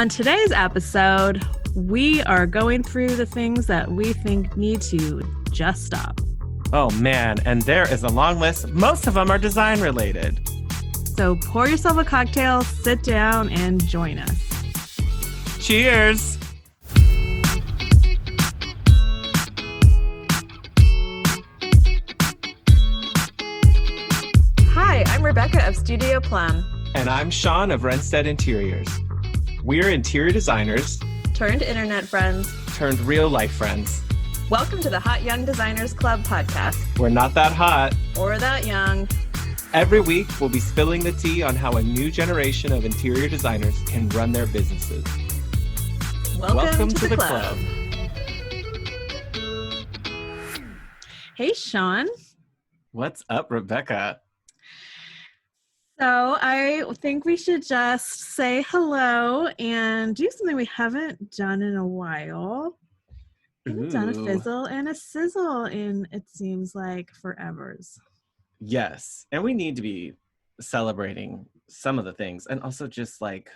On today's episode, we are going through the things that we think need to just stop. Oh man, and there is a long list. Most of them are design related. So pour yourself a cocktail, sit down, and join us. Cheers! Hi, I'm Rebecca of Studio Plum. And I'm Shaun of Renstead Interiors. We're interior designers Turned internet friends. turned real life friends. Welcome to the Hot Young Designers Club podcast. We're not that hot. Or that young. Every week, we'll be spilling the tea on how a new generation of interior designers can run their businesses. Welcome to the club. Hey, Shaun. What's up, Rebecca? So I think we should just say hello and do something we haven't done in a while. We haven't done a fizzle and a sizzle in, it seems like, forevers. Yes, and we need to be celebrating some of the things and also just like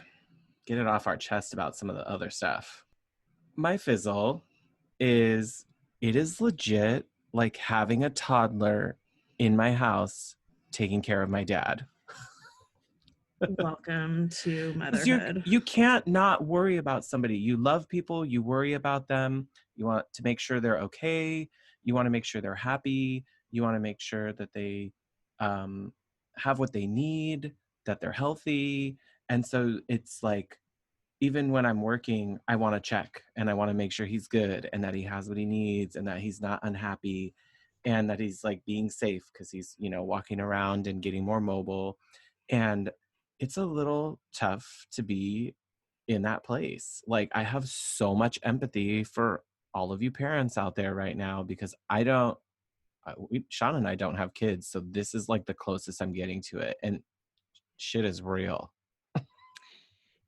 get it off our chest about some of the other stuff. My fizzle is, it is legit like having a toddler in my house taking care of my dad. Welcome to motherhood. You can't not worry about somebody. You love people, you worry about them, you want to make sure they're okay, you want to make sure they're happy, you want to make sure that they have what they need, that they're healthy. And so it's like, even when I'm working, I want to check and I want to make sure he's good and that he has what he needs and that he's not unhappy and that he's like being safe because he's, walking around and getting more mobile. And it's a little tough to be in that place. Like, I have so much empathy for all of you parents out there right now because Shaun and I don't have kids. So this is like the closest I'm getting to it. And shit is real.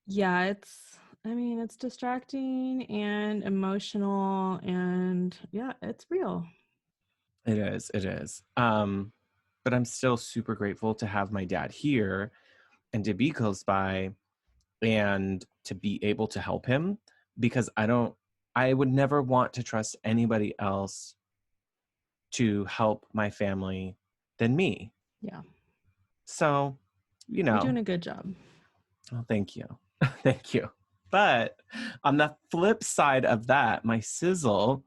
Yeah, it's distracting and emotional and yeah, it's real. It is. But I'm still super grateful to have my dad here and to be close by and to be able to help him because I would never want to trust anybody else to help my family than me. Yeah. So, You're doing a good job. Oh, thank you. Thank you. But on the flip side of that, my sizzle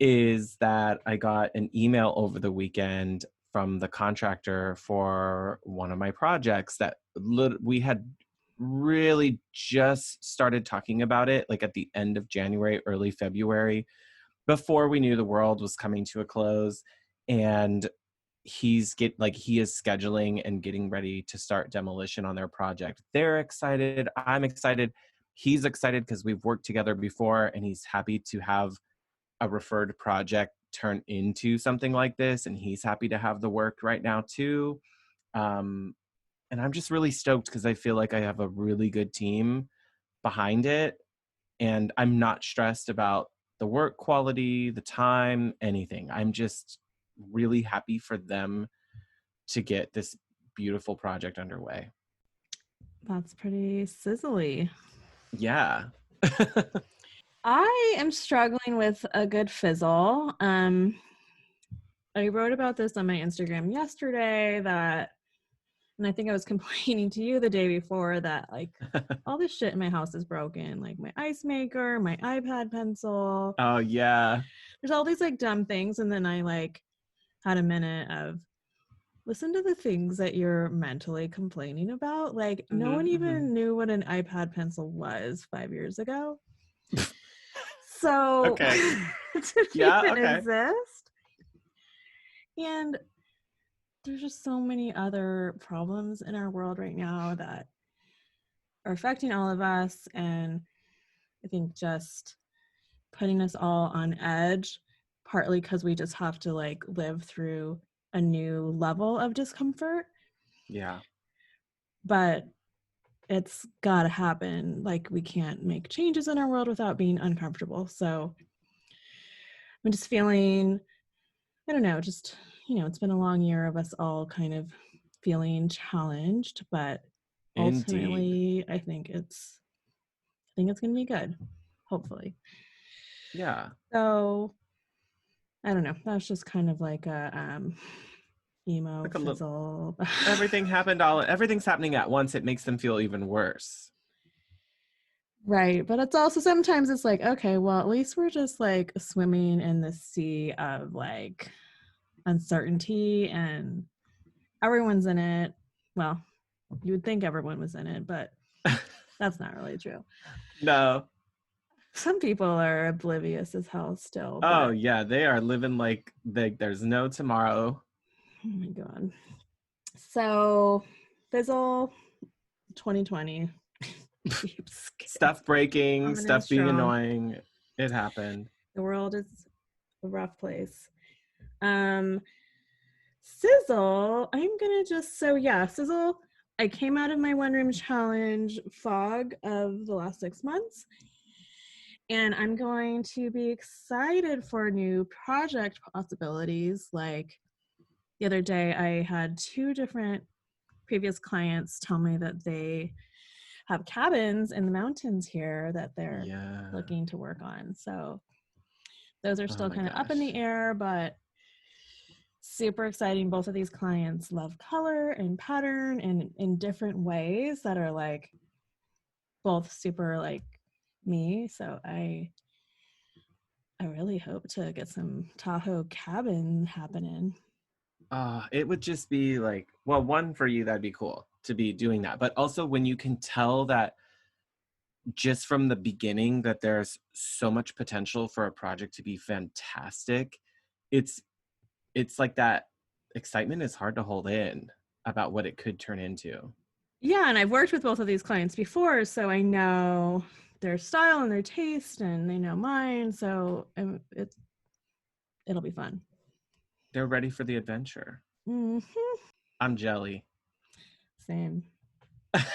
is that I got an email over the weekend from the contractor for one of my projects that we had really just started talking about it, like at the end of January, early February, before we knew the world was coming to a close. And he is scheduling and getting ready to start demolition on their project. They're excited. I'm excited. He's excited because we've worked together before and he's happy to have a referred project turn into something like this. And he's happy to have the work right now too. And I'm just really stoked because I feel like I have a really good team behind it. And I'm not stressed about the work quality, the time, anything. I'm just really happy for them to get this beautiful project underway. That's pretty sizzly. Yeah. I am struggling with a good fizzle. I wrote about this on my Instagram yesterday and I think I was complaining to you the day before that like all this shit in my house is broken, like my ice maker, my iPad pencil. Oh yeah. There's all these like dumb things, and then I like had a minute of listen to the things that you're mentally complaining about. Like no one even knew what an iPad pencil was 5 years ago. So okay. to even exist. And there's just so many other problems in our world right now that are affecting all of us, and I think just putting us all on edge, partly because we just have to like live through a new level of discomfort. Yeah. But it's gotta happen. Like we can't make changes in our world without being uncomfortable. So I'm just feeling, I don't know, just, it's been a long year of us all kind of feeling challenged, but ultimately I think it's think it's going to be good, hopefully. Yeah. So I don't know. That's just kind of like a emo Like fizzle. everything's happening at once. It makes them feel even worse. Right. But it's also sometimes it's like, okay, well, at least we're just like swimming in the sea of like uncertainty and everyone's in it. Well, you would think everyone was in it, but that's not really true. No. Some people are oblivious as hell still. Oh, But yeah. They are living like there's no tomorrow. oh my God. So, Fizzle 2020. Stuff breaking, Coming in stuff being strong. annoying. It happened. The world is a rough place. Sizzle, I'm gonna just Sizzle. I came out of my one room challenge fog of the last 6 months, and I'm going to be excited for new project possibilities. Like the other day, I had 2 different previous clients tell me that they have cabins in the mountains here that they're looking to work on. So those are still kind of up in the air, but super exciting. Both of these clients love color and pattern and in different ways that are like both super like me. So I really hope to get some Tahoe cabin happening. It would just be like, well, one, for you, that'd be cool to be doing that. But also when you can tell that just from the beginning that there's so much potential for a project to be fantastic, it's like that excitement is hard to hold in about what it could turn into. Yeah, and I've worked with both of these clients before, so I know their style and their taste, and they know mine. So it'll be fun. They're ready for the adventure. Mm-hmm. I'm jelly. Same.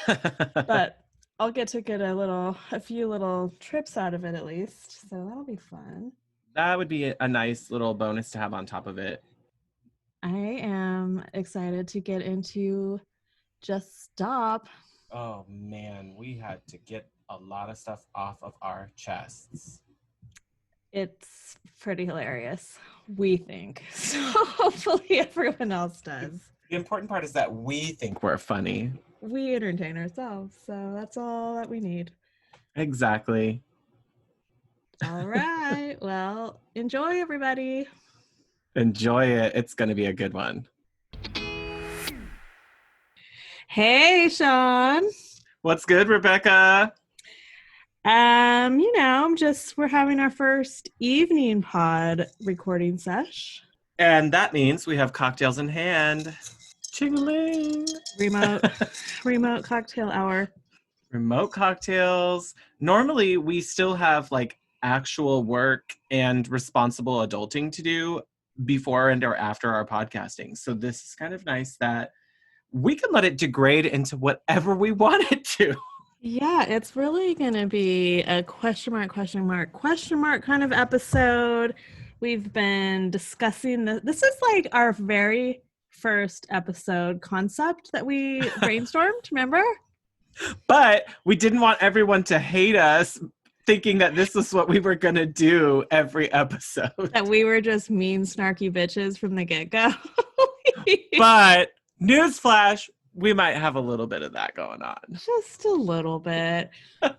But I'll get to get a few little trips out of it at least. So that'll be fun. That would be a nice little bonus to have on top of it. I am excited to get into Just Stop. Oh man, we had to get a lot of stuff off of our chests. It's pretty hilarious, we think. So hopefully everyone else does. The important part is that we think we're funny. We entertain ourselves, so that's all that we need. Exactly. All right. Well, enjoy, everybody. Enjoy it. It's going to be a good one. Hey, Shaun. What's good, Rebecca? We're having our first evening pod recording sesh. And that means we have cocktails in hand. Ching-a-ling. Remote cocktail hour. Remote cocktails. Normally, we still have like actual work and responsible adulting to do before and or after our podcasting. So this is kind of nice that we can let it degrade into whatever we want it to. Yeah, it's really going to be a question mark kind of episode. We've been discussing this is like our very first episode concept that we brainstormed, remember? But we didn't want everyone to hate us thinking that this was what we were going to do every episode. That we were just mean, snarky bitches from the get-go. But newsflash, we might have a little bit of that going on. Just a little bit.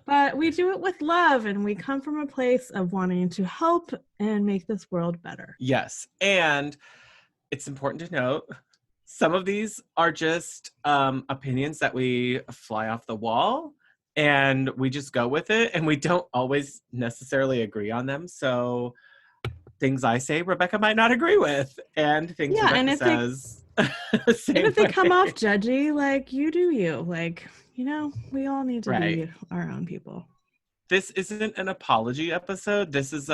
But we do it with love, and we come from a place of wanting to help and make this world better. Yes. And it's important to note, some of these are just opinions that we fly off the wall and we just go with it, and we don't always necessarily agree on them. So things I say, Rebecca might not agree with, and things Rebecca says. And if they come off judgy, like, you do you. Like, we all need to be our own people. This isn't an apology episode. This is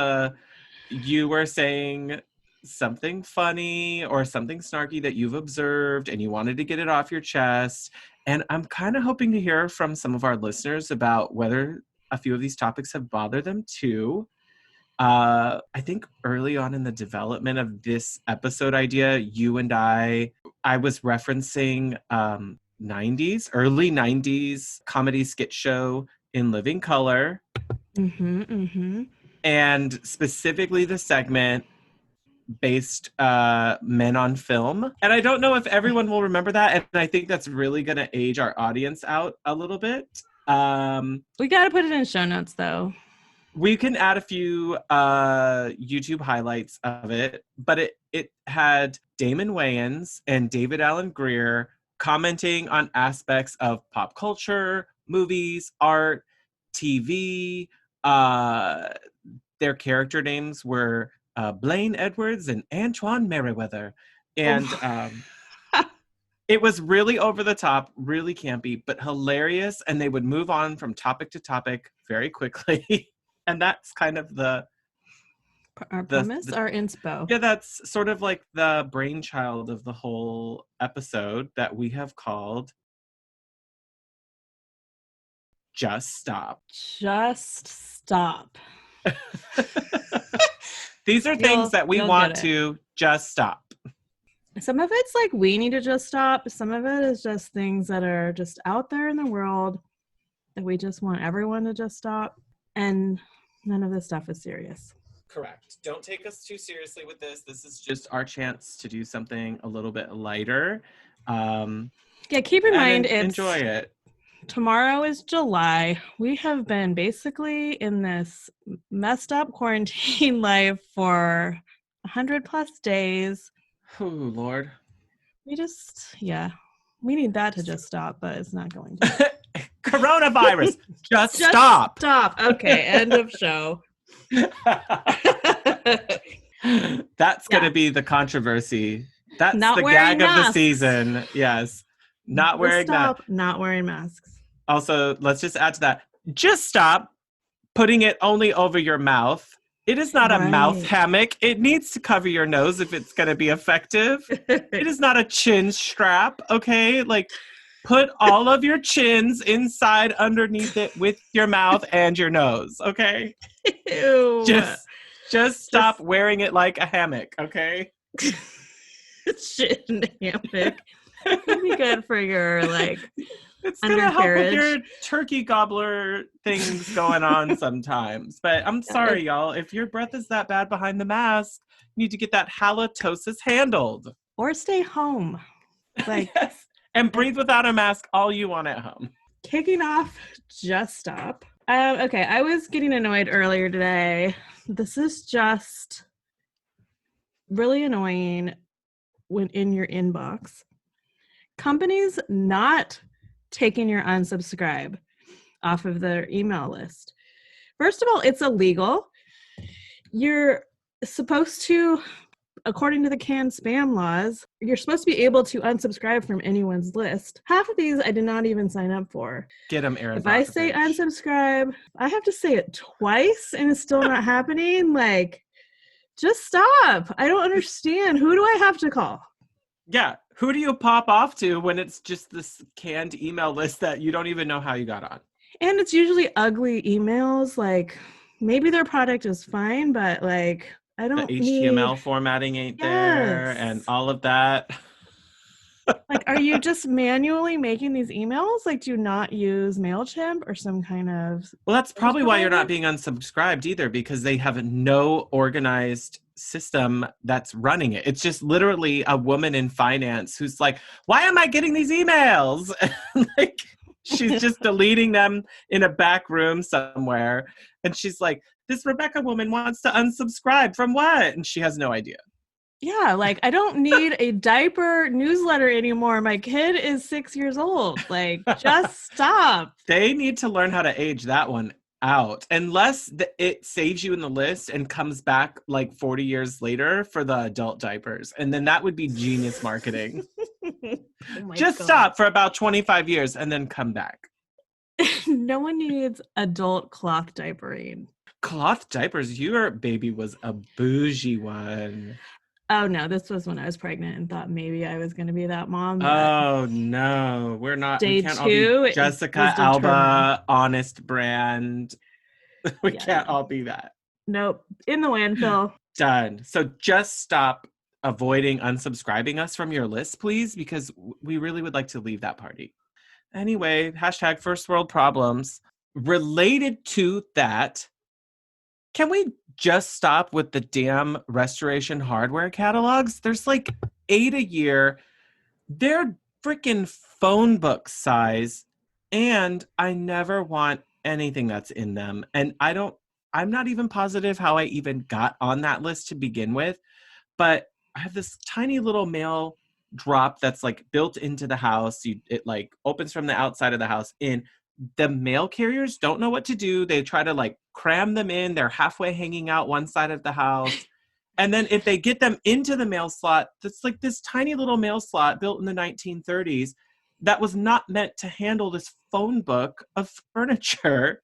you were saying something funny or something snarky that you've observed and you wanted to get it off your chest. And I'm kind of hoping to hear from some of our listeners about whether a few of these topics have bothered them too. I think early on in the development of this episode idea, you and I was referencing early 90s comedy skit show in Living Color. Mm-hmm, mm-hmm. And specifically the segment based Men on Film. And I don't know if everyone will remember that. And I think that's really going to age our audience out a little bit. We got to put it in show notes, though. We can add a few YouTube highlights of it, but it had Damon Wayans and David Allen Greer commenting on aspects of pop culture, movies, art, TV. Their character names were Blaine Edwards and Antoine Merriweather. And it was really over the top, really campy, but hilarious. And they would move on from topic to topic very quickly. And that's kind of our premise, our inspo. Yeah, that's sort of like the brainchild of the whole episode that we have called Just Stop. Just stop. These are things that we want to just stop. Some of it's like we need to just stop. Some of it is just things that are just out there in the world that we just want everyone to just stop. And none of this stuff is serious. Correct. Don't take us too seriously with this. This is just our chance to do something a little bit lighter. Yeah, keep in mind, enjoy it. Tomorrow is July. We have been basically in this messed up quarantine life for 100+ days. Oh, Lord. We need that to just stop, but it's not going to. Coronavirus. Just stop. Stop. Okay, end of show. That's going to be the controversy. That's not the gag masks. Of the season. Yes. Not wearing masks. Also, let's just add to that. Just stop putting it only over your mouth. It is not a mouth hammock. It needs to cover your nose if it's going to be effective. It is not a chin strap, okay? Like, put all of your chins inside underneath it with your mouth and your nose, okay? Ew. Just stop wearing it like a hammock, okay? Chin hammock. It'd be good for your, it's gonna help with your turkey gobbler things going on sometimes. But I'm sorry, y'all. If your breath is that bad behind the mask, you need to get that halitosis handled. Or stay home. Yes. And breathe without a mask all you want at home. Kicking off, just stop. Okay, I was getting annoyed earlier today. This is just really annoying when in your inbox. Companies not taking your unsubscribe off of their email list. First of all, it's illegal. You're supposed to, according to the canned spam laws, you're supposed to be able to unsubscribe from anyone's list. Half of these I did not even sign up for. Get them, Aaron. If I say unsubscribe, I have to say it twice and it's still not happening. Just stop. I don't understand. Who do I have to call? Yeah. Who do you pop off to when it's just this canned email list that you don't even know how you got on? And it's usually ugly emails. Maybe their product is fine, but I don't the HTML formatting ain't there and all of that. Are you just manually making these emails? Do you not use MailChimp or some kind of... Well, that's probably why you're not being unsubscribed either, because they have no organized system that's running it. It's just literally a woman in finance who's like, why am I getting these emails? She's just deleting them in a back room somewhere. And she's like, this Rebecca woman wants to unsubscribe from what? And she has no idea. Yeah, I don't need a diaper newsletter anymore. My kid is 6 years old. Just stop. They need to learn how to age that one out. Unless it saves you in the list and comes back 40 years later for the adult diapers. And then that would be genius marketing. Just stop for about 25 years and then come back. No one needs adult cloth diapering. Cloth diapers? Your baby was a bougie one. Oh, no, this was when I was pregnant and thought maybe I was going to be that mom. Oh, no, we're not. Day we can't two, all be Jessica Alba, honest brand. We can't all be that. Nope. In the landfill. Done. So just stop avoiding unsubscribing us from your list, please, because we really would like to leave that party. Anyway, # first world problems. related to that, can we just stop with the damn restoration hardware catalogs? There's like 8 a year. They're freaking phone book size, and I never want anything that's in them. And I'm not even positive how I even got on that list to begin with, but I have this tiny little mail drop that's like built into the house. It like opens from the outside of the house in. The mail carriers don't know what to do. They try to like cram them in. They're halfway hanging out one side of the house. And then if they get them into the mail slot, that's like this tiny little mail slot built in the 1930s that was not meant to handle this phone book of furniture.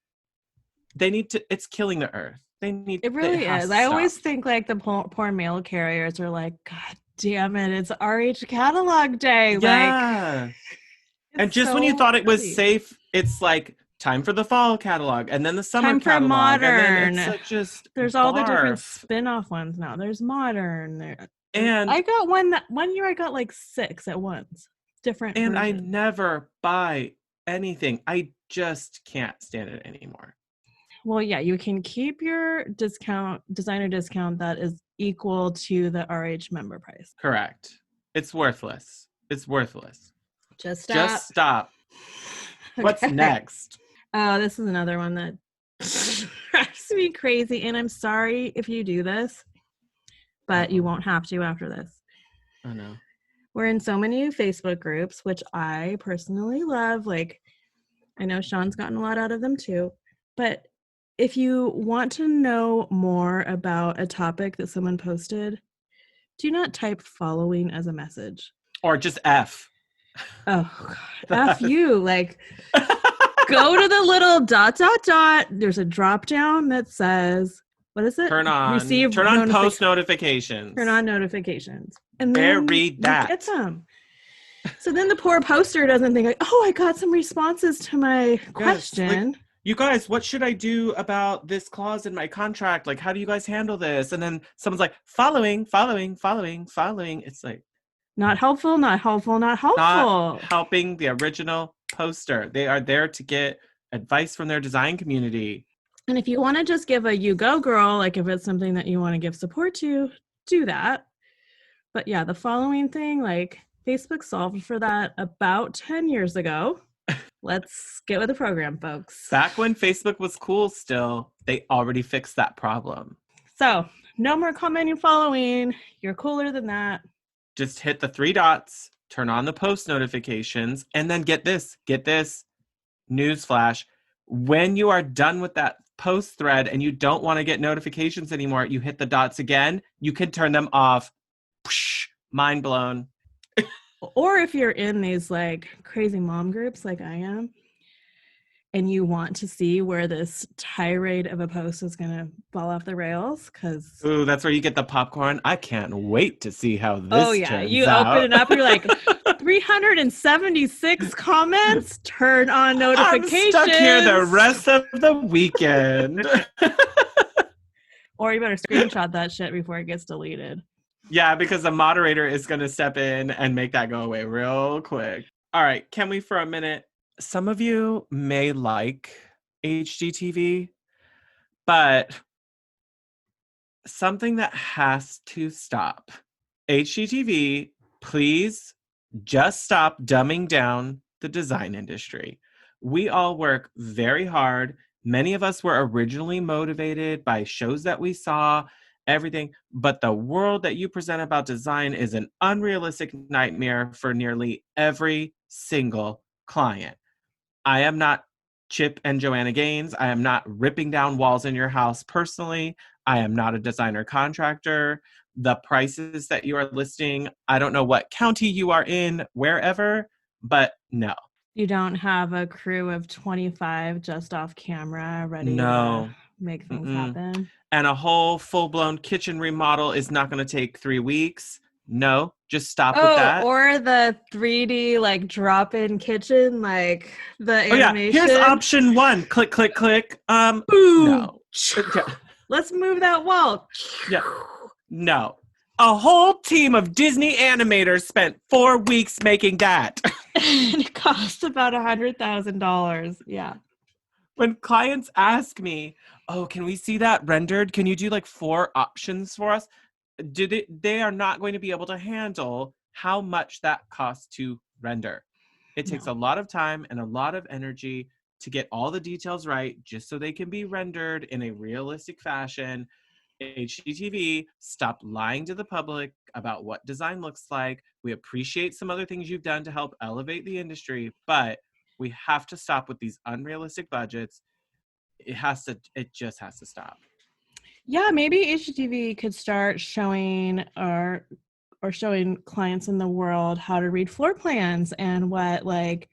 It's killing the earth. It really is. I always think like the poor mail carriers are like, God damn it, it's RH catalog day. Yeah. Like, and just when you thought it was safe, it's like time for the fall catalog and then the summer time catalog. For modern. And then it's just there's barf. All the different spin-off ones now. There's modern. And I got one year I got like 6 at once. Different And versions. I never buy anything. I just can't stand it anymore. Well, yeah, you can keep your designer discount that is equal to the RH member price. Correct. It's worthless. Just stop. Okay. What's next? Oh, this is another one that drives me crazy. And I'm sorry if you do this, but you won't have to after this. Oh, no. We're in so many Facebook groups, which I personally love. Like, I know Shaun's gotten a lot out of them too. But if you want to know more about a topic that someone posted, do not type following as a message. Or just F. Oh, God. F you. Like, go to the little ... There's a drop down that says, what is it? Turn on post notifications. Turn on notifications. And then read that. You get them. So then the poor poster doesn't think, like, oh, I got some responses to my question. Like, you guys, what should I do about this clause in my contract? Like, how do you guys handle this? And then someone's like, following. It's like, not helpful. Not helping the original poster. They are there to get advice from their design community. And if you want to just give a you go girl, like if it's something that you want to give support to, do that. But yeah, the following thing, like Facebook solved for that about 10 years ago. Let's get with the program, folks. Back when Facebook was cool still, they already fixed that problem. So no more commenting following. You're cooler than that. Just hit the 3 dots, turn on the post notifications, and then get this newsflash. When you are done with that post thread and you don't want to get notifications anymore, you hit the dots again, you can turn them off. Psh, mind blown. Or if you're in these like crazy mom groups like I am, and you want to see where this tirade of a post is going to fall off the rails, because... Ooh, that's where you get the popcorn. I can't wait to see how this turns you out. Open it up, you're like, 376 comments, turn on notifications. I'm stuck here the rest of the weekend. Or you better screenshot that shit before it gets deleted. Yeah, because the moderator is going to step in and make that go away real quick. All right, can we for a minute? Some of you may like HGTV, but something that has to stop. HGTV, please just stop dumbing down the design industry. We all work very hard. Many of us were originally motivated by shows that we saw, everything, but the world that you present about design is an unrealistic nightmare for nearly every single client. I am not Chip and Joanna Gaines. I am not ripping down walls in your house personally. I am not a designer contractor. The prices that you are listing, I don't know what county you are in, wherever, but no. You don't have a crew of 25 just off camera ready to make things happen. And a whole full-blown kitchen remodel is not going to take 3 weeks. No, just stop with that. Or the 3D like drop-in kitchen, like the animation. Here's option 1. Click, click, click. Boom. No. Let's move that wall. Yeah. No. A whole team of Disney animators spent 4 weeks making that. And it cost about $100,000. Yeah. when clients ask me, oh, can we see that rendered? Can you do like 4 options for us? They are not going to be able to handle how much that costs to render. It takes No. a lot of time and a lot of energy to get all the details right, just so they can be rendered in a realistic fashion. HGTV, stop lying to the public about what design looks like. We appreciate some other things you've done to help elevate the industry, but we have to stop with these unrealistic budgets. It just has to stop. Yeah, maybe HGTV could start showing or showing clients in the world how to read floor plans and what like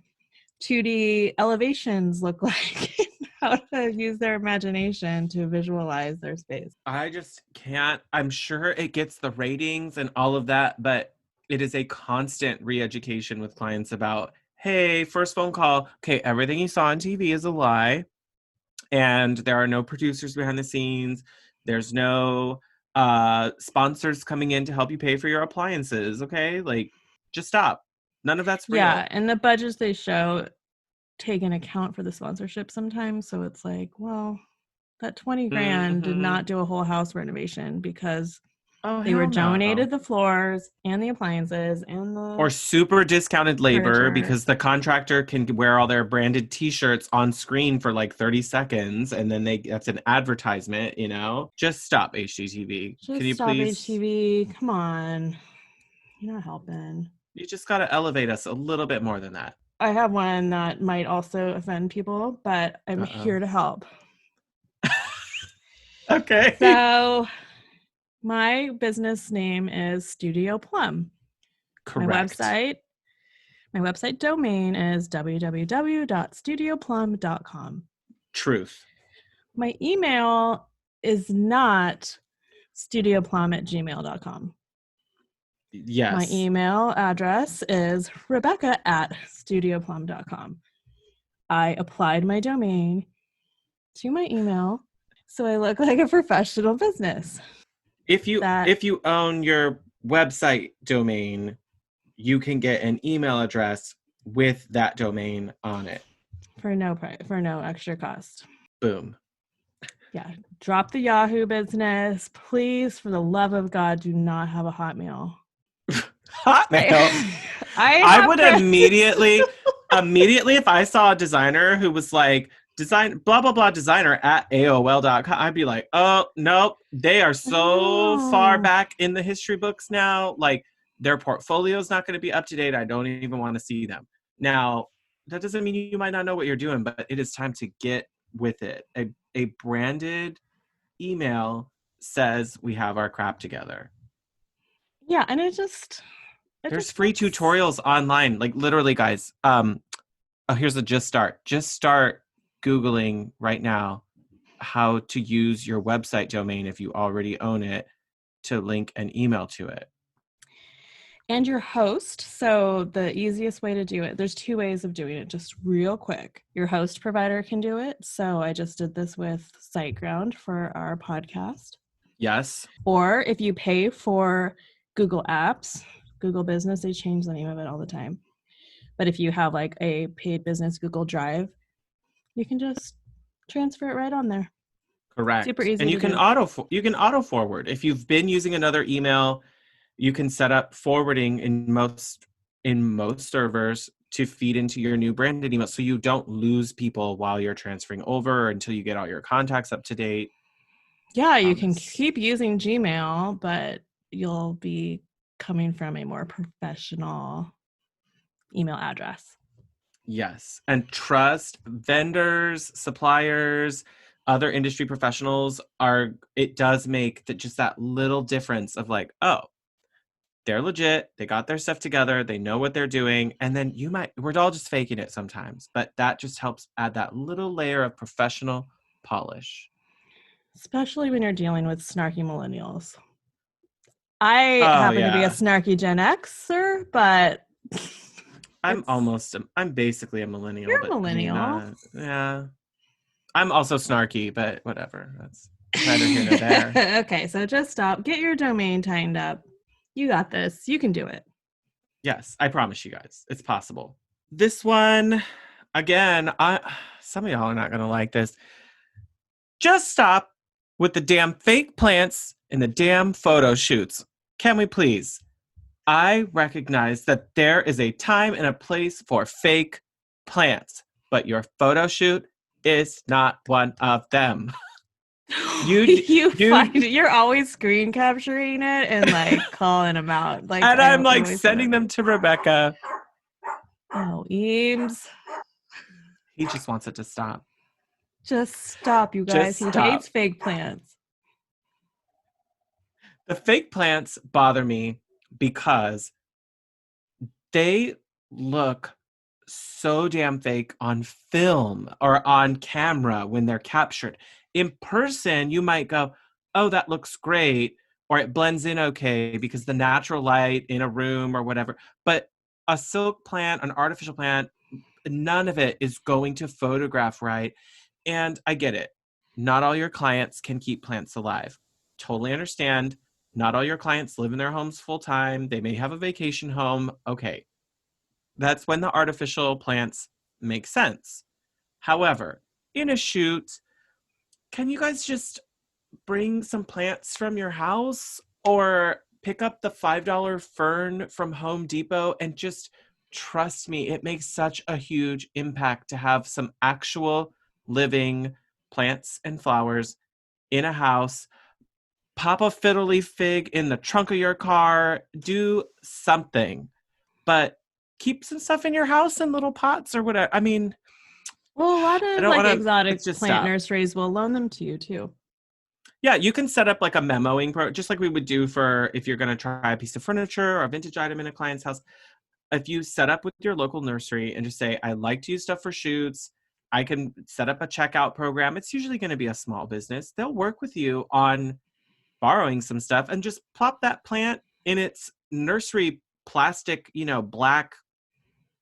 2D elevations look like, how to use their imagination to visualize their space. I just can't. I'm sure it gets the ratings and all of that, but it is a constant re-education with clients about, hey, first phone call, okay, everything you saw on TV is a lie, and there are no producers behind the scenes. There's no sponsors coming in to help you pay for your appliances, okay? Like, just stop. None of that's Yeah, real. and the budgets they show take into account for the sponsorship sometimes, so it's like, well, that 20 grand did Mm-hmm. not do a whole house renovation because Oh, they were hell no. donated the floors and the appliances and the Or super discounted labor furniture. because the contractor can wear all their branded t-shirts on screen for like 30 seconds, and then that's an advertisement, you know? Just stop, HGTV. Can Just you stop please? HTV. Come on. You're not helping. You just got to elevate us a little bit more than that. I have one that might also offend people, but I'm Uh-oh. here to help. Okay. So, my business name is Studio Plum. My Correct. website, my website domain is www.studioplum.com. Truth. My email is not studioplum@gmail.com. My Yes. email address is rebecca@studioplum.com. I applied my domain to my email so I look like a professional business. If you That if you own your website domain, you can get an email address with that domain on it. for no price, for no extra cost. Boom. Yeah, drop the Yahoo business, please. For the love of God, do not have a Hotmail. Hotmail. I I have would friends. immediately if I saw a designer who was like design blah blah blah designer at AOL.com, I'd be like, oh nope, they are so far No. back in the history books now. Like their portfolio is not going to be up to date. I don't even want to see them. Now, that doesn't mean you might not know what you're doing, but it is time to get with it. A branded email says we have our crap together. Yeah, and it There's just free looks. tutorials online, like literally, guys. Oh, here's a just start. Just start Googling right now how to use your website domain if you already own it to link an email to it. And your host. So the easiest way to do it, there's 2 ways of doing it, just real quick. Your host provider can do it. So I just did this with SiteGround for our podcast. Yes. Or if you pay for Google Apps, Google Business, they change the name of it all the time. But if you have like a paid business Google Drive, you can just transfer it right on there. Super Correct. And easy to do. you can auto forward. If you've been using another email, you can set up forwarding in most servers to feed into your new branded email so you don't lose people while you're transferring over until you get all your contacts up to date. Yeah, you can Promise. keep using Gmail, but you'll be coming from a more professional email address. Yes. And trust vendors, suppliers, other industry professionals it does make just that little difference of like, oh, they're legit. They got their stuff together. They know what they're doing. And then we're all just faking it sometimes, but that just helps add that little layer of professional polish. Especially when you're dealing with snarky millennials. I Oh, happen to be a yeah. snarky Gen Xer, but it's I'm basically a millennial, you're a but I mean, millennial. yeah. I'm also snarky, but whatever. That's neither here nor there. Okay, so just stop. Get your domain tightened up. You got this. You can do it. Yes, I promise you guys, it's possible. This one, again, some of y'all are not going to like this. Just stop with the damn fake plants and the damn photo shoots. Can we please? I recognize that there is a time and a place for fake plants, but your photo shoot is not one of them. You're always screen capturing it and like calling them out. Like, and I'm like always sending them to Rebecca. Oh, Eames. He just wants it to stop. Just stop, you guys. He hates fake plants. The fake plants bother me because they look so damn fake on film or on camera when they're captured. In person, you might go, oh, that looks great, or it blends in okay because the natural light in a room or whatever. But a silk plant, an artificial plant, none of it is going to photograph right. And I get it. Not all your clients can keep plants alive. Totally understand. Not all your clients live in their homes full time. They may have a vacation home. Okay. That's when the artificial plants make sense. However, in a shoot, can you guys just bring some plants from your house or pick up the $5 fern from Home Depot and just trust me, it makes such a huge impact to have some actual living plants and flowers in a house. Pop a fiddle leaf fig in the trunk of your car, do something, but keep some stuff in your house in little pots or whatever. I mean, well, a lot I of don't like want to, exotic just plant stop. nurseries will loan them to you too. Yeah, you can set up like a memoing just like we would do for if you're going to try a piece of furniture or a vintage item in a client's house. If you set up with your local nursery and just say, I like to use stuff for shoots, I can set up a checkout program. It's usually going to be a small business. They'll work with you on borrowing some stuff and just plop that plant in its nursery plastic, black,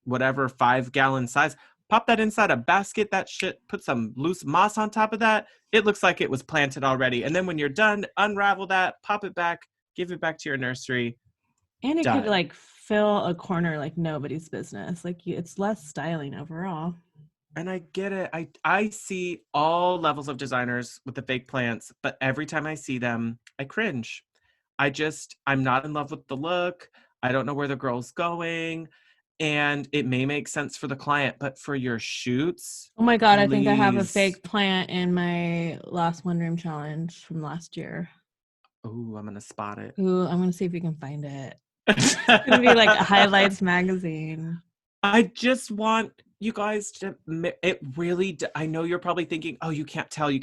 whatever, 5-gallon size. Pop that inside a basket, that shit, put some loose moss on top of that. It looks like it was planted already. And then when you're done, unravel that, pop it back, give it back to your nursery. And it Done. could like fill a corner like nobody's business. Like it's less styling overall. And I get it. I see all levels of designers with the fake plants, but every time I see them, I cringe. I'm not in love with the look. I don't know where the girl's going. And it may make sense for the client, but for your shoots, oh my God, please. I think I have a fake plant in my last one room challenge from last year. Oh, I'm going to spot it. Ooh, I'm going to see if we can find it. It's going to be like Highlights magazine. I just want you guys to, it really, I know you're probably thinking, oh, you can't tell. You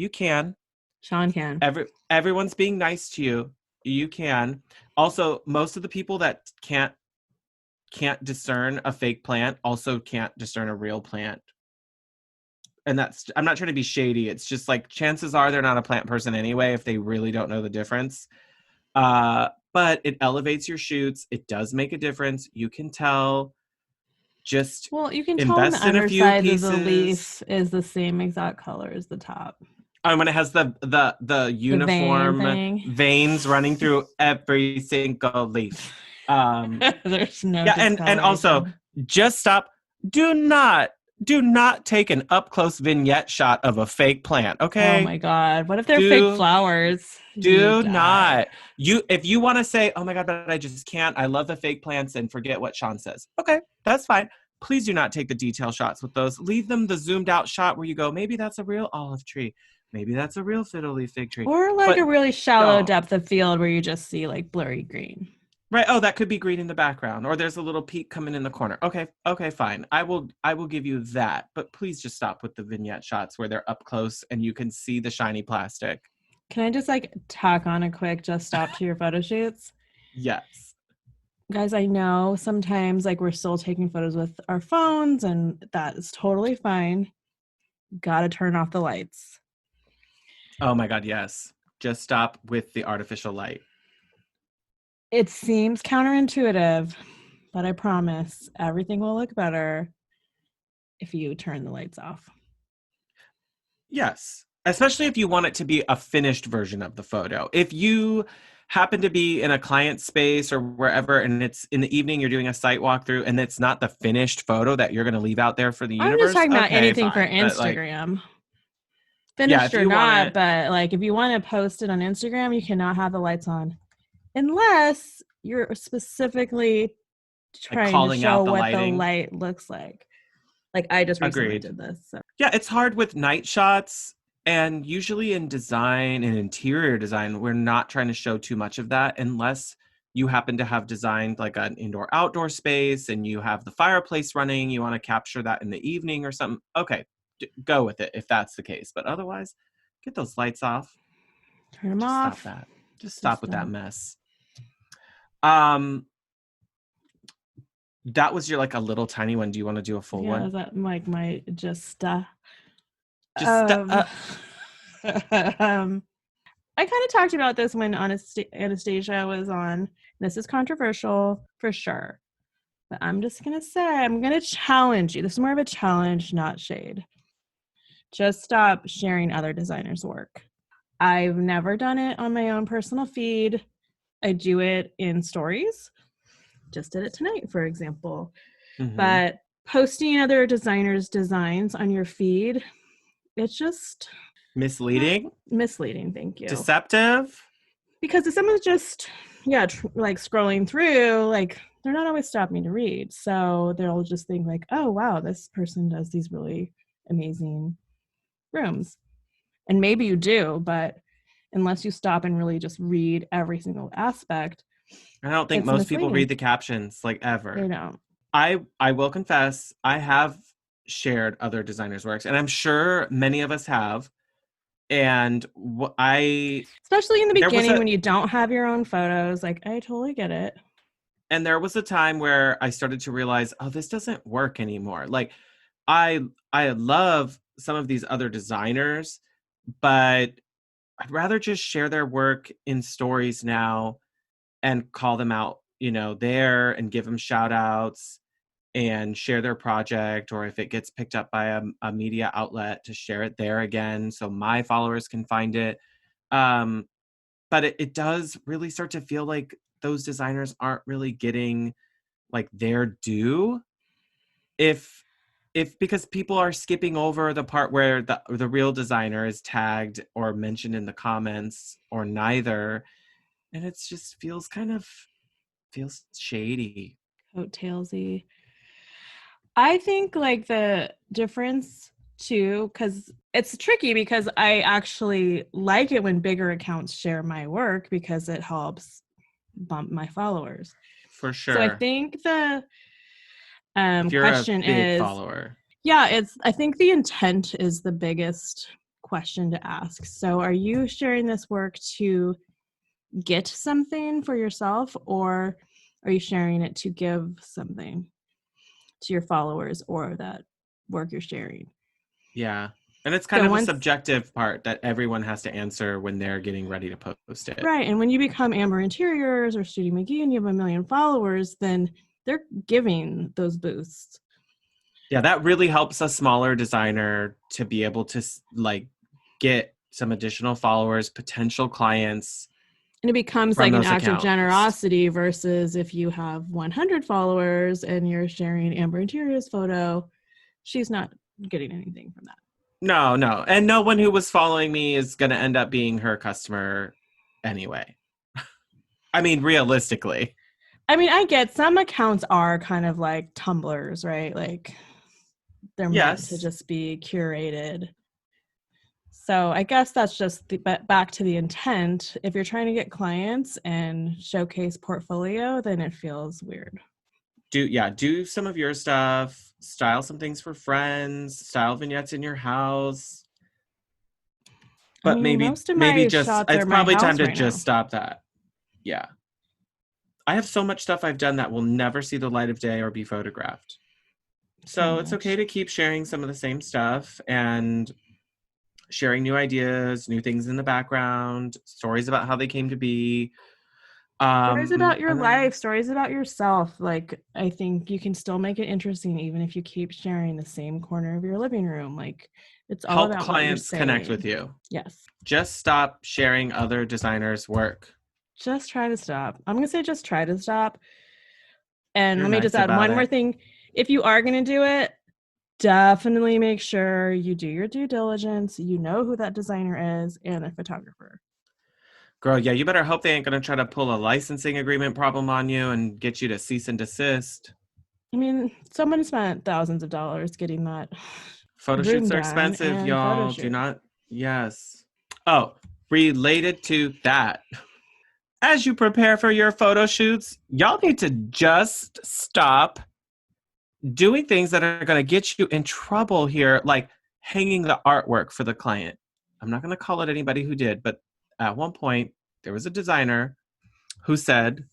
can. Shaun can. Everyone's being nice to you. You can. Also, most of the people that can't discern a fake plant also can't discern a real plant. And I'm not trying to be shady. It's just like chances are they're not a plant person anyway if they really don't know the difference. But it elevates your shoots. It does make a difference. You can tell. Just you can tell on the invest in a few underside pieces. that the leaf is the same exact color as the top. When it has the uniform veins running through every single leaf. There's no and also just stop. Do not take an up close vignette shot of a fake plant. Okay. Oh my God. What if they're fake flowers? Do not. If you want to say, oh my God, but I just can't. I love the fake plants and forget what Shaun says. Okay, that's fine. Please do not take the detail shots with those. Leave them the zoomed out shot where you go, maybe that's a real olive tree. Maybe that's a real fiddle leaf fig tree. Or like a really shallow depth of field where you just see like blurry green. Right. Oh, that could be green in the background, or there's a little peak coming in the corner. Okay, fine. I will give you that. But please just stop with the vignette shots where they're up close and you can see the shiny plastic. Can I just like tack on a quick just stop to your photo shoots? Yes. Guys, I know sometimes like we're still taking photos with our phones and that is totally fine. Gotta turn off the lights. Oh my God, yes. Just stop with the artificial light. It seems counterintuitive, but I promise everything will look better if you turn the lights off. Yes. Especially if you want it to be a finished version of the photo. If you happen to be in a client space or wherever, and it's in the evening, you're doing a site walkthrough, and it's not the finished photo that you're going to leave out there for the I'm just universe, talking about okay, anything for fine. But like, Instagram. yeah, Finished if or you want not, it, but like if you want to post it on Instagram, you cannot have the lights on unless you're specifically like trying to calling show out the what the lighting. light looks like. Like I just recently Agreed. did this. So Yeah, it's hard with night shots. And usually in design and interior design, we're not trying to show too much of that unless you happen to have designed like an indoor outdoor space and you have the fireplace running, you want to capture that in the evening or something. Okay, go with it if that's the case. But otherwise, get those lights off. turn them Just stop off. that. Just stop Just with that mess. That was your like a little tiny one. Do you want to do a full yeah, one? is that like my just Just um I kind of talked about this when Anastasia was on. This is controversial for sure. But I'm just going to say, I'm going to challenge you. This is more of a challenge, not shade. Just stop sharing other designers' work. I've never done it on my own personal feed. I do it in stories. Just did it tonight, for example. mm-hmm. But posting other designers' designs on your feed, it's just Misleading, misleading. Thank you. deceptive. Because if someone's just, like scrolling through, like they're not always stopping to read. So they'll just think like, oh, wow, this person does these really amazing rooms. And maybe you do, but unless you stop and really just read every single aspect, I don't think it's most people read misleading. the captions like They ever. don't. I will confess, I have shared other designers' works, and I'm sure many of us have. And Especially in the there was beginning a when you don't have your own photos. Like, I totally get it. and there was a time where I started to realize, oh, this doesn't work anymore. Like I I love some of these other designers, but I'd rather just share their work in stories now and call them out, there and give them shout outs and share their project, or if it gets picked up by a media outlet, to share it there again so my followers can find it. um but it does really start to feel like those designers aren't really getting like their due, if because people are skipping over the part where the real designer is tagged or mentioned in the comments, or neither, and it's just feels shady. Coattailsy. I think like the difference too, because it's tricky because I actually like it when bigger accounts share my work because it helps bump my followers. For So I sure. think the If you're a question big is, follower. yeah, I think the intent is the biggest question to ask. So are you sharing this work to get something for yourself, or are you sharing it to give something to your followers or that work you're sharing? Yeah. And it's kind So of a once, subjective part that everyone has to answer when they're getting ready to post it. right, and when you become Amber Interiors or Studio McGee and you have 1 million followers, then they're giving those boosts. Yeah, that really helps a smaller designer to be able to like get some additional followers, potential clients And it becomes from like an those act of accounts. generosity versus if you have 100 followers and you're sharing Amber Interior's photo, she's not getting anything from that. No, no. And no one who was following me is going to end up being her customer anyway. I mean, realistically. I mean, I get some accounts are kind of like tumblers, right? Like they're meant to Yes. just be curated. So I guess that's just back to the intent. If you're trying to get clients and showcase portfolio, then it feels weird. Do some of your stuff, style some things for friends, style vignettes in your house. I But mean, maybe most of maybe my just shots are it's my probably time house to right just now, stop that. Yeah. I have so much stuff I've done that will never see the light of day or be photographed. so So it's okay much. to keep sharing some of the same stuff and sharing new ideas, new things in the background, stories about how they came to be. Stories about your And then life, stories about yourself. Like, I think you can still make it interesting even if you keep sharing the same corner of your living room. Like, it's all help about what you're clients connect with saying. you. Yes. Just stop sharing other designers' work. just try to stop. I'm going to say just try to stop. And You're let me just nice add about one more it. thing. If you are going to do it, definitely make sure you do your due diligence. You know who that designer is and a photographer. Girl, yeah, you better hope they ain't gonna try to pull a licensing agreement problem on you and get you to cease and desist. I mean, someone spent thousands of dollars getting that Photo room shoots are done expensive, and photo y'all. Do shoot. not, yes. Oh, related to that, as you prepare for your photo shoots, y'all need to just stop doing things that are going to get you in trouble here, like hanging the artwork for the client. I'm not going to call it anybody who did, but at one point, there was a designer who said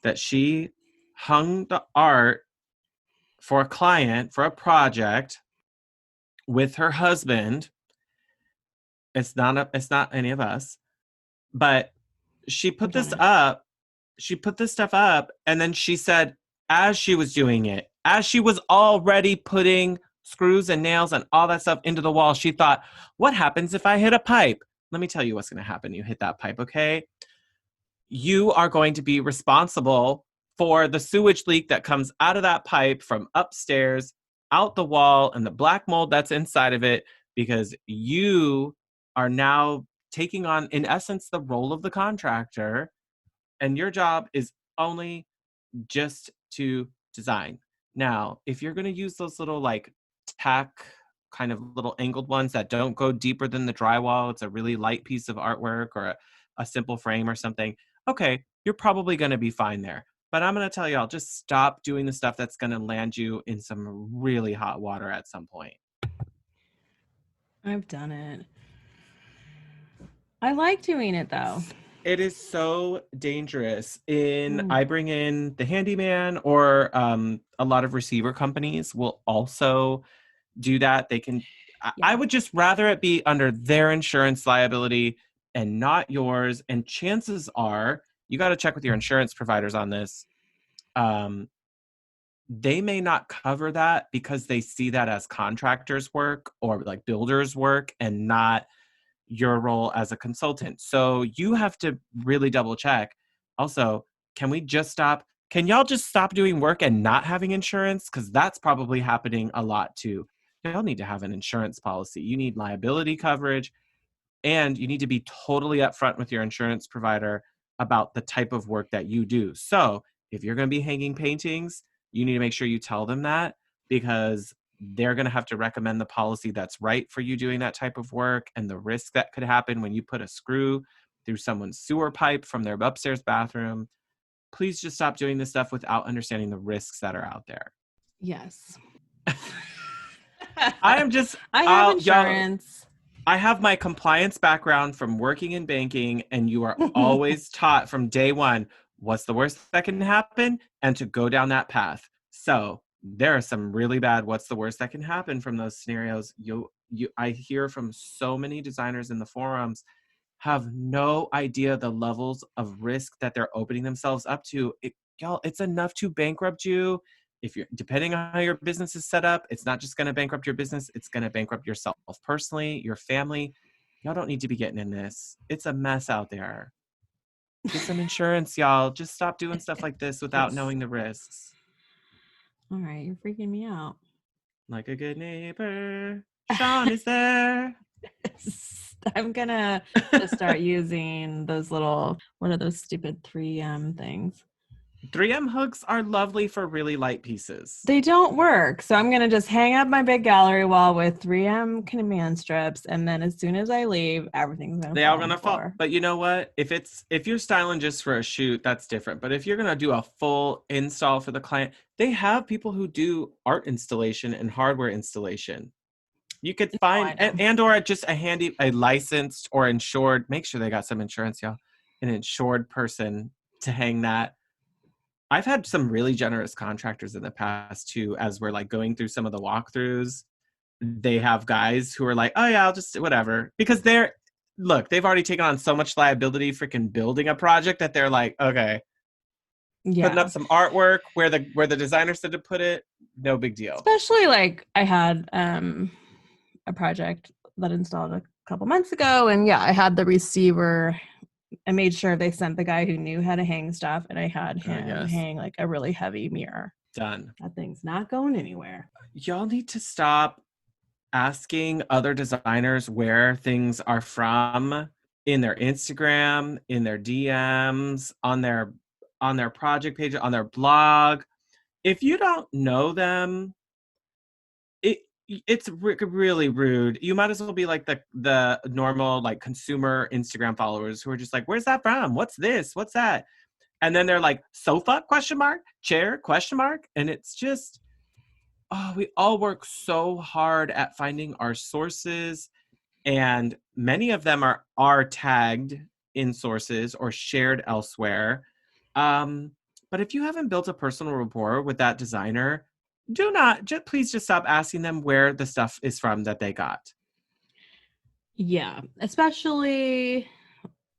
that she hung the art for a client for a project with her husband. It's not any of us, but she I put got this it. up. She put this stuff up, and then she said, as she was doing it, as she was already putting screws and nails and all that stuff into the wall, she thought, what happens if I hit a pipe? Let me tell you what's going to happen. You hit that pipe, okay? You are going to be responsible for the sewage leak that comes out of that pipe from upstairs, out the wall, and the black mold that's inside of it, because you are now taking on, in essence, the role of the contractor. And your job is only just to design. Now, if you're going to use those little like tack kind of little angled ones that don't go deeper than the drywall, it's a really light piece of artwork or a simple frame or something. Okay, you're probably going to be fine there. But I'm going to tell y'all, just stop doing the stuff that's going to land you in some really hot water at some point. I've done it. I like doing it though. It is so dangerous. In Mm, I bring in the handyman, or a lot of receiver companies will also do that. They can. I yeah. would just rather it be under their insurance liability and not yours. And chances are, you got to check with your insurance providers on this. Um, they may not cover that because they see that as contractors' work or like builders' work and not your role as a consultant. So you have to really double check. Also, can we just stop? Can y'all just stop doing work and not having insurance? Because that's probably happening a lot too. Y'all need to have an insurance policy. You need liability coverage, and you need to be totally upfront with your insurance provider about the type of work that you do. So if you're going to be hanging paintings, you need to make sure you tell them that, because they're going to have to recommend the policy that's right for you doing that type of work, and the risk that could happen when you put a screw through someone's sewer pipe from their upstairs bathroom. Please just stop doing this stuff without understanding the risks that are out there. Yes. I am just, I have y'all, insurance. I have my compliance background from working in banking, and you are always taught from day one what's the worst that can happen and to go down that path. So there are some really bad what's the worst that can happen from those scenarios. I hear from so many designers in the forums have no idea the levels of risk that they're opening themselves up to. Y'all, it's enough to bankrupt you. If you're, depending on how your business is set up, it's not just going to bankrupt your business, it's going to bankrupt yourself personally, your family. Y'all don't need to be getting in this. It's a mess out there. Get some insurance, y'all. Just stop doing stuff like this without Yes. knowing the risks. All right, you're freaking me out. Like a good neighbor, Shaun is there. I'm gonna just start using those little, what are those stupid 3M things? 3M hooks are lovely for really light pieces. They don't work. So I'm gonna just hang up my big gallery wall with 3M command strips, and then as soon as I leave, everything's gonna They are fall on the gonna fall. floor. But you know what? If you're styling just for a shoot, that's different. But if you're gonna do a full install for the client, they have people who do art installation and hardware installation. You could No, find, I know. and or just a licensed or insured. Make sure they got some insurance, y'all. An insured person to hang that. I've had some really generous contractors in the past too, as we're like going through some of the walkthroughs. They have guys who are like, oh yeah, I'll just whatever. Because they've already taken on so much liability freaking building a project that they're like, okay, putting up Yeah. some artwork where the designer said to put it, no big deal. Especially like I had a project that installed a couple months ago, and yeah, I had the receiver I made sure they sent the guy who knew how to hang stuff, and I had him Yes. hang like a really heavy mirror. Done. That thing's not going anywhere. Y'all need to stop asking other designers where things are from in their Instagram, in their DMs, on their project page, on their blog. If you don't know them, it's really rude. You might as well be like the normal like consumer Instagram followers who are just like, where's that from? What's this? What's that? And then they're like, sofa question mark, chair question mark. And it's just, oh, we all work so hard at finding our sources, and many of them are tagged in sources or shared elsewhere. But if you haven't built a personal rapport with that designer, do not please just stop asking them where the stuff is from that they got. Yeah, especially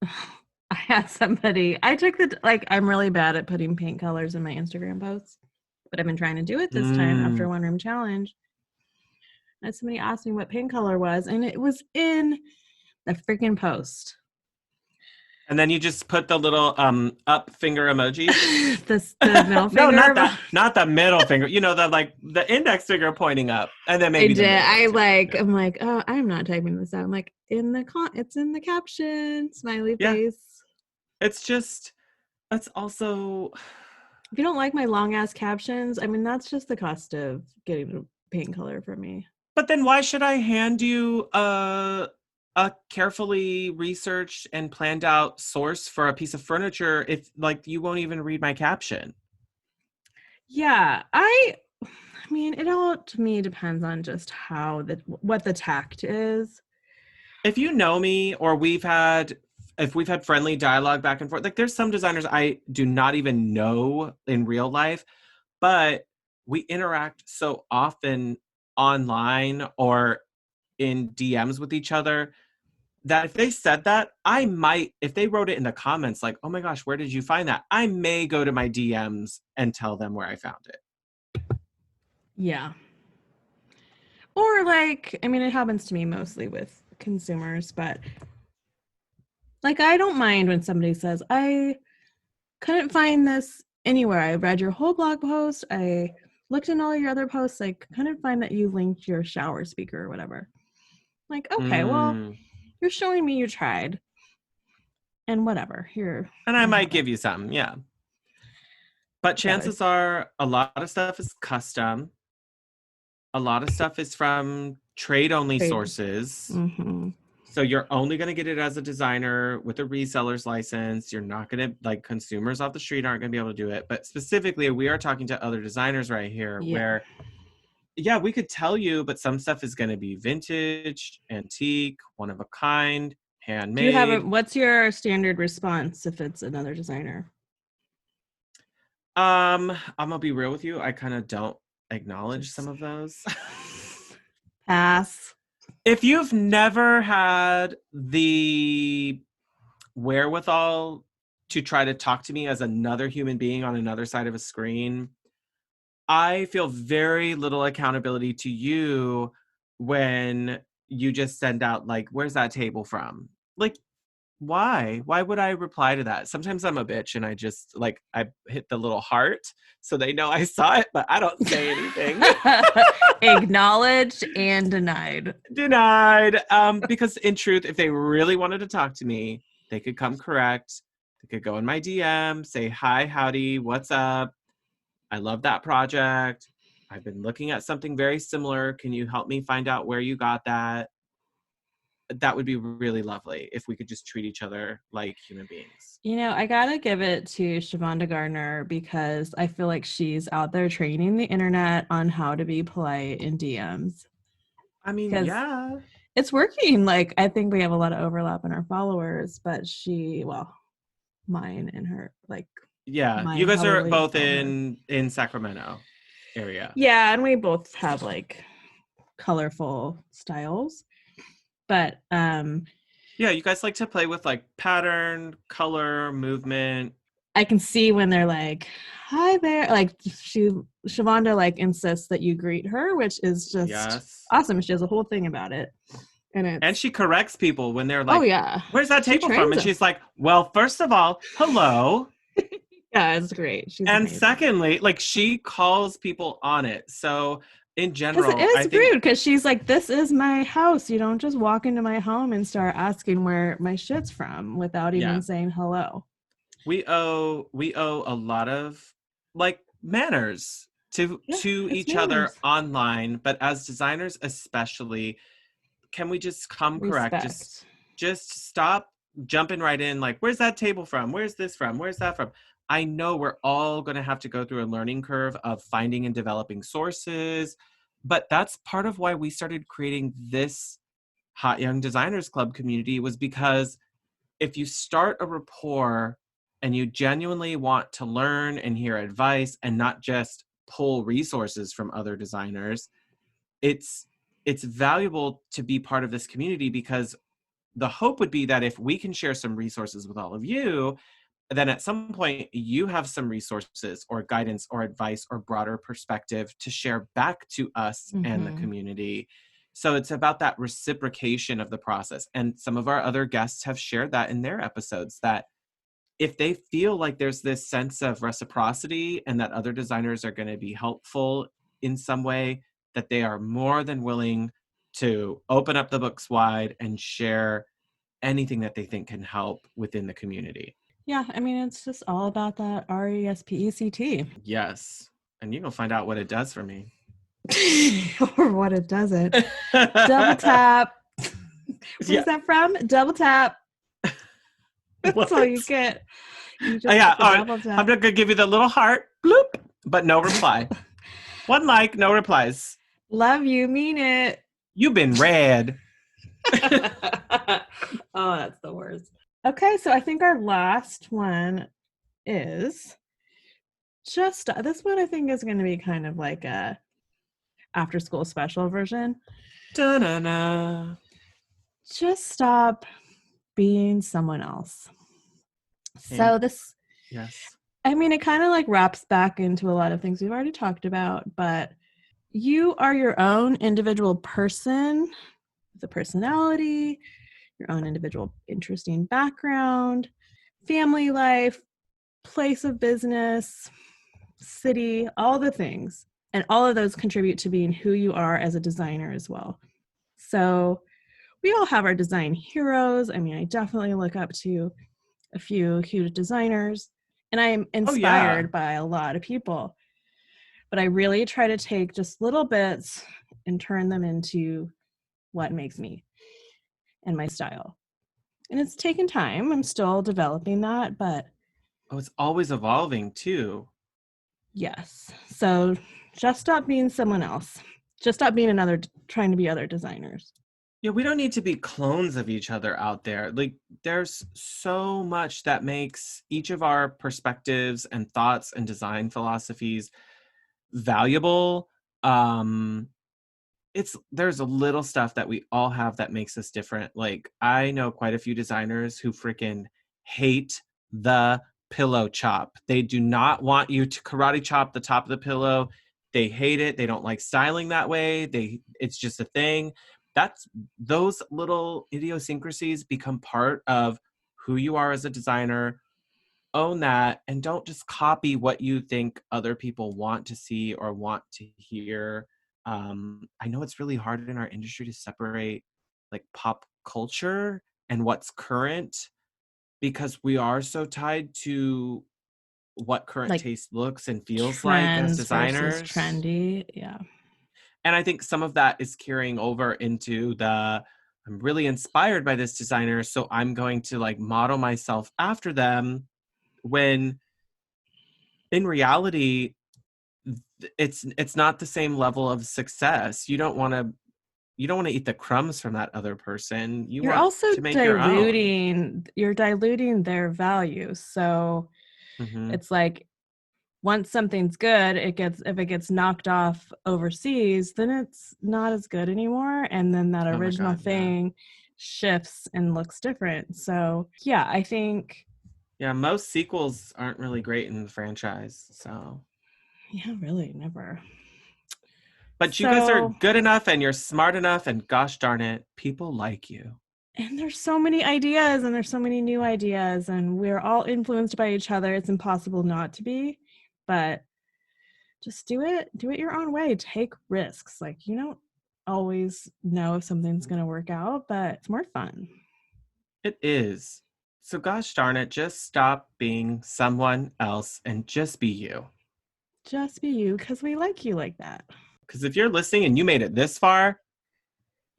I had somebody, I took I'm really bad at putting paint colors in my Instagram posts, but I've been trying to do it this time after One Room Challenge. And somebody asked me what paint color was, and it was in the freaking post. And then you just put the little up finger emoji. the middle finger. No, not the middle finger. You know, the index finger pointing up, and then maybe I'm like, oh, I'm not typing this out. I'm like, it's in the caption, smiley face. It's also, if you don't like my long ass captions, I mean, that's just the cost of getting a paint color from me. But then why should I hand you a carefully researched and planned out source for a piece of furniture if like you won't even read my caption? Yeah, I mean, it all to me depends on just what the tact is. If you know me, or if we've had friendly dialogue back and forth, like there's some designers I do not even know in real life, but we interact so often online or in DMs with each other that if they said that, I might, if they wrote it in the comments, like, oh my gosh, where did you find that? I may go to my DMs and tell them where I found it. Yeah. Or like, I mean, it happens to me mostly with consumers, but like, I don't mind when somebody says, I couldn't find this anywhere. I read your whole blog post. I looked in all your other posts. I couldn't find that you linked your shower speaker or whatever. Like, okay, well, you're showing me you tried. And whatever. Here. And I might give you some, yeah. But chances are a lot of stuff is custom. A lot of stuff is from trade-only sources. Mm-hmm. So you're only going to get it as a designer with a reseller's license. You're not going to, like, consumers off the street aren't going to be able to do it. But specifically, we are talking to other designers right here where, yeah, we could tell you, but some stuff is going to be vintage, antique, one of a kind, handmade. What's your standard response if it's another designer? I'm going to be real with you. I kind of don't acknowledge some of those. Pass. If you've never had the wherewithal to try to talk to me as another human being on another side of a screen, I feel very little accountability to you when you just send out, like, where's that table from? Like, why? Why would I reply to that? Sometimes I'm a bitch and I just, like, I hit the little heart so they know I saw it, but I don't say anything. Acknowledged and denied. Denied. Because in truth, if they really wanted to talk to me, they could come correct. They could go in my DM, say, hi, howdy, what's up? I love that project. I've been looking at something very similar. Can you help me find out where you got that? That would be really lovely if we could just treat each other like human beings. You know, I gotta give it to Shavonda Gardner because I feel like she's out there training the internet on how to be polite in DMs. I mean, yeah. It's working. Like, I think we have a lot of overlap in our followers, but mine and her, like, yeah, you guys are both in Sacramento area. Yeah, and we both have like colorful styles. But yeah, you guys like to play with like pattern, color, movement. I can see when they're like, hi there. Like Shavonda like insists that you greet her, which is just awesome. She has a whole thing about it. And she corrects people when they're oh like, yeah, where's that she table from? trains And them. she's like, well, first of all, hello. Yeah, it's great. She's And amazing. secondly, like she calls people on it. So in Because it general, I is think, rude. Because she's like, "This is my house. You don't just walk into my home and start asking where my shit's from without yeah, even saying hello." we owe a lot of like manners Yeah, to it's each other manners. online, but as designers especially, can we just come correct? Respect. Just stop jumping right in like, where's that table from? Where's this from? Where's that from? I know we're all going to have to go through a learning curve of finding and developing sources, but that's part of why we started creating this Hot Young Designers Club community, was because if you start a rapport and you genuinely want to learn and hear advice and not just pull resources from other designers, it's it's valuable to be part of this community, because the hope would be that if we can share some resources with all of you, then at some point you have some resources or guidance or advice or broader perspective to share back to us and the Mm-hmm. community. So it's about that reciprocation of the process. And some of our other guests have shared that in their episodes, that if they feel like there's this sense of reciprocity and that other designers are going to be helpful in some way, that they are more than willing to open up the books wide and share anything that they think can help within the community. Yeah, I mean, it's just all about that RESPECT. Yes. And you're going to find out what it does for me. Or what it doesn't. Double tap. Where's Yeah. that from? Double tap. That's What? all you get. You just Yeah. get the All right. double tap. I'm going to give you the little heart, bloop, but no reply. One like, no replies. Love you, mean it. You've been read. Oh, that's the worst. Okay, so I think our last one is just this one. I think is going to be kind of like a after school special version. Da-na-na. Just stop being someone else. And So this, yes. I mean, it kind of like wraps back into a lot of things we've already talked about, but you are your own individual person with a personality, your own individual interesting background, family life, place of business, city, all the things. And all of those contribute to being who you are as a designer as well. So we all have our design heroes. I mean, I definitely look up to a few huge designers, and I am Oh, yeah. inspired by a lot of people. But I really try to take just little bits and turn them into what makes me and my style. And it's taken time. I'm still developing that, but Oh, it's always evolving too. yes. So just stop being someone else. Just stop being trying to be other designers. Yeah, we don't need to be clones of each other out there. Like, there's so much that makes each of our perspectives and thoughts and design philosophies valuable. Um, there's a little stuff that we all have that makes us different. Like, I know quite a few designers who freaking hate the pillow chop. They do not want you to karate chop the top of the pillow. They hate it. They don't like styling that way. It's just a thing. That's Those little idiosyncrasies become part of who you are as a designer. Own that and don't just copy what you think other people want to see or want to hear. I know it's really hard in our industry to separate like pop culture and what's current, because we are so tied to what current Like taste looks and feels like as trends versus designers. trendy. Yeah. And I think some of that is carrying over into I'm really inspired by this designer, so I'm going to like model myself after them, when in reality it's not the same level of success. You don't want to eat the crumbs from that other person. You You're want also to make your own. you're diluting their value. So Hmm. it's like once something's good, if it gets knocked off overseas, then it's not as good anymore. And then that Oh my original God, yeah. thing shifts and looks different. So yeah, I think Yeah, most sequels aren't really great in the franchise. So yeah, really never. But you guys are good enough and you're smart enough, and gosh darn it, people like you. And there's so many ideas, and there's so many new ideas, and we're all influenced by each other. It's impossible not to be, but just do it your own way. Take risks. Like, you don't always know if something's going to work out, but it's more fun. It is. So gosh darn it, just stop being someone else and just be you. Just be you, because we like you like that. Because if you're listening and you made it this far,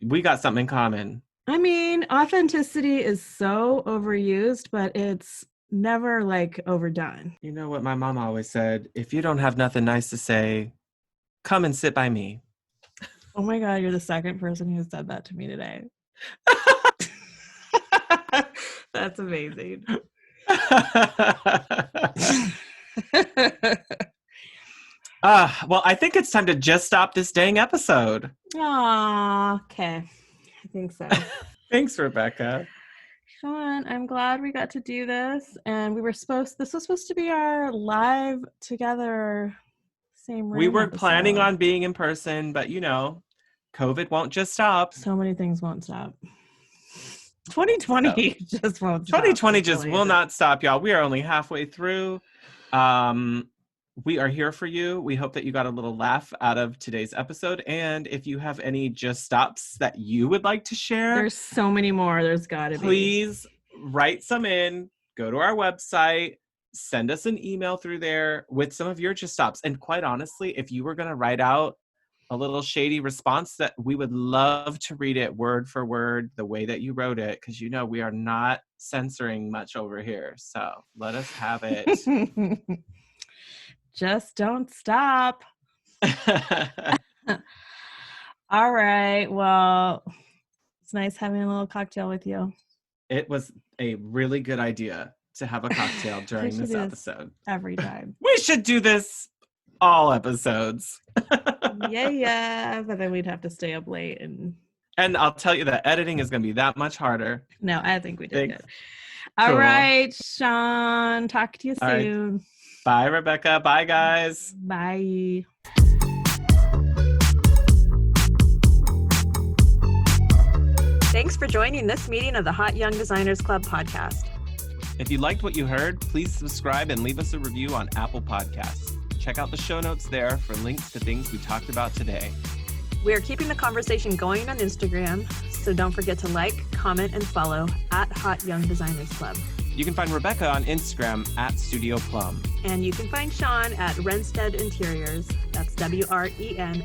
we got something in common. I mean, authenticity is so overused, but it's never like overdone. You know what my mom always said? If you don't have nothing nice to say, come and sit by me. Oh my God, you're the second person who said that to me today. That's amazing. Well, I think it's time to just stop this dang episode. Aw, okay. I think so. Thanks, Rebecca. Shaun, I'm glad we got to do this. And this was supposed to be our live together, same room. We were planning on being in person, but you know, COVID won't just stop. So many things won't stop. 2020 just won't stop. 2020 just will not stop, y'all. We are only halfway through. We are here for you. We hope that you got a little laugh out of today's episode. And if you have any just stops that you would like to share, there's so many more. There's got to be. Please write some in. Go to our website. Send us an email through there with some of your just stops. And quite honestly, if you were going to write out a little shady response, that we would love to read it word for word the way that you wrote it, because you know we are not censoring much over here. So let us have it. Just don't stop. All right. Well, it's nice having a little cocktail with you. It was a really good idea to have a cocktail during this episode. Every time. We should do this all episodes. Yeah. But then we'd have to stay up late. And I'll tell you that editing is going to be that much harder. No, I think we did good. All right, Shaun. Talk to you soon. Right. Bye, Rebecca. Bye, guys. Bye. Thanks for joining this meeting of the Hot Young Designers Club podcast. If you liked what you heard, please subscribe and leave us a review on Apple Podcasts. Check out the show notes there for links to things we talked about today. We are keeping the conversation going on Instagram, so don't forget to like, comment, and follow at Hot Young Designers Club. You can find Rebecca on Instagram at Studio Plum. And you can find Shaun at Wrenstead Interiors. That's WRENSTED.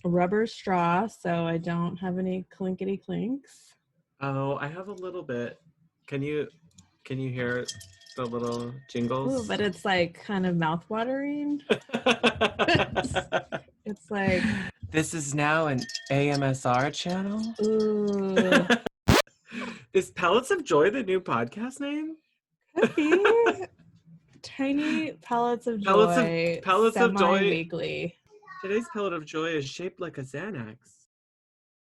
A rubber straw, so I don't have any clinkety clinks. Oh, I have a little bit. Can you hear the little jingles? Ooh, but it's like kind of mouth-watering. It's like... This is now an AMSR channel? Ooh. Is Pellets of Joy the new podcast name? Could be. Tiny Pellets of Joy. Pellets of Joy. Weekly. Today's pellet of joy is shaped like a Xanax.